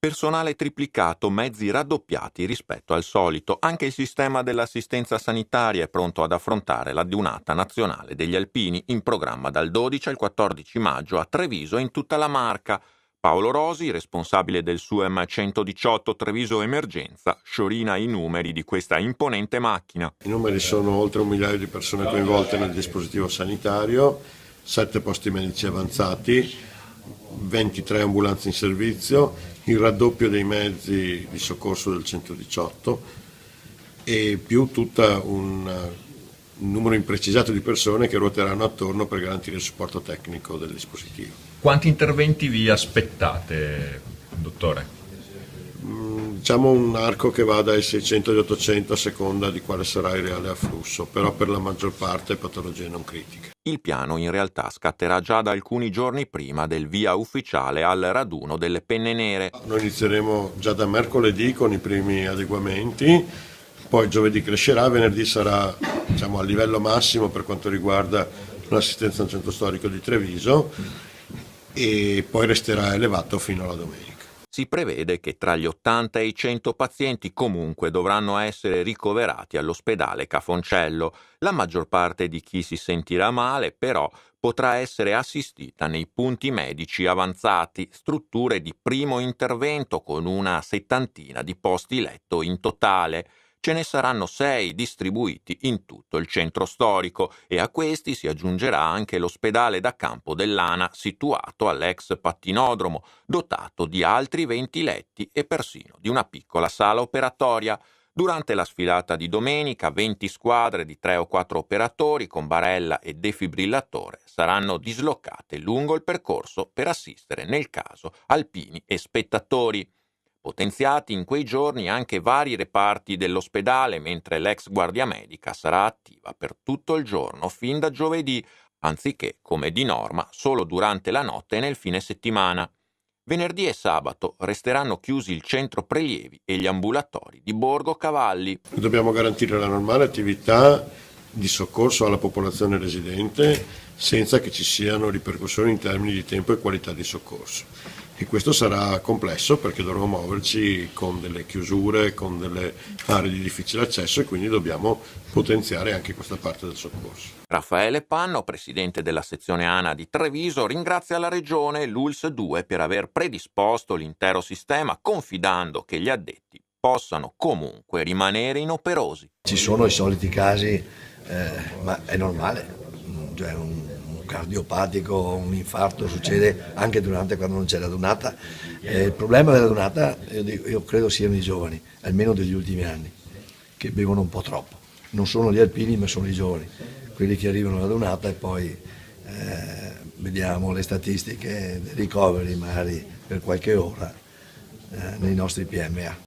Personale triplicato, mezzi raddoppiati rispetto al solito. Anche il sistema dell'assistenza sanitaria è pronto ad affrontare la Giornata Nazionale degli Alpini, in programma dal 12 al 14 maggio a Treviso e in tutta la Marca. Paolo Rosi, responsabile del SUEM 118 Treviso Emergenza, sciorina i numeri di questa imponente macchina. I numeri sono oltre 1 migliaio di persone coinvolte nel dispositivo sanitario, 7 posti medici avanzati, 23 ambulanze in servizio, il raddoppio dei mezzi di soccorso del 118 e più tutto un numero imprecisato di persone che ruoteranno attorno per garantire il supporto tecnico del dispositivo. Quanti interventi vi aspettate, dottore? Diciamo un arco che va dai 600 agli 800 a seconda di quale sarà il reale afflusso, però per la maggior parte patologie non critiche. Il piano in realtà scatterà già da alcuni giorni prima del via ufficiale al raduno delle penne nere. Noi inizieremo già da mercoledì con i primi adeguamenti, poi giovedì crescerà, venerdì sarà a livello massimo per quanto riguarda l'assistenza al centro storico di Treviso e poi resterà elevato fino alla domenica. Si prevede che tra gli 80 e i 100 pazienti comunque dovranno essere ricoverati all'ospedale Cafoncello. La maggior parte di chi si sentirà male, però, potrà essere assistita nei punti medici avanzati, strutture di primo intervento con una 70 di posti letto in totale. Ce ne saranno 6 distribuiti in tutto il centro storico e a questi si aggiungerà anche l'ospedale da campo dell'ANA situato all'ex pattinodromo, dotato di altri 20 letti e persino di una piccola sala operatoria. Durante la sfilata di domenica 20 squadre di 3 o 4 operatori con barella e defibrillatore saranno dislocate lungo il percorso per assistere nel caso alpini e spettatori. Potenziati in quei giorni anche vari reparti dell'ospedale, mentre l'ex guardia medica sarà attiva per tutto il giorno fin da giovedì, anziché, come di norma, solo durante la notte e nel fine settimana. Venerdì e sabato resteranno chiusi il centro prelievi e gli ambulatori di Borgo Cavalli. Dobbiamo garantire la normale attività di soccorso alla popolazione residente senza che ci siano ripercussioni in termini di tempo e qualità di soccorso. E questo sarà complesso perché dovremo muoverci con delle chiusure, con delle aree di difficile accesso e quindi dobbiamo potenziare anche questa parte del soccorso. Raffaele Panno, presidente della sezione ANA di Treviso, ringrazia la Regione e l'ULSS 2 per aver predisposto l'intero sistema, confidando che gli addetti possano comunque rimanere inoperosi. Ci sono i soliti casi, ma è normale, cioè un cardiopatico, un infarto succede anche quando non c'è la donata. Il problema della donata io credo siano i giovani, almeno degli ultimi anni, che bevono un po' troppo. Non sono gli alpini ma sono i giovani, quelli che arrivano alla donata e poi vediamo le statistiche dei ricoveri magari per qualche ora nei nostri PMA.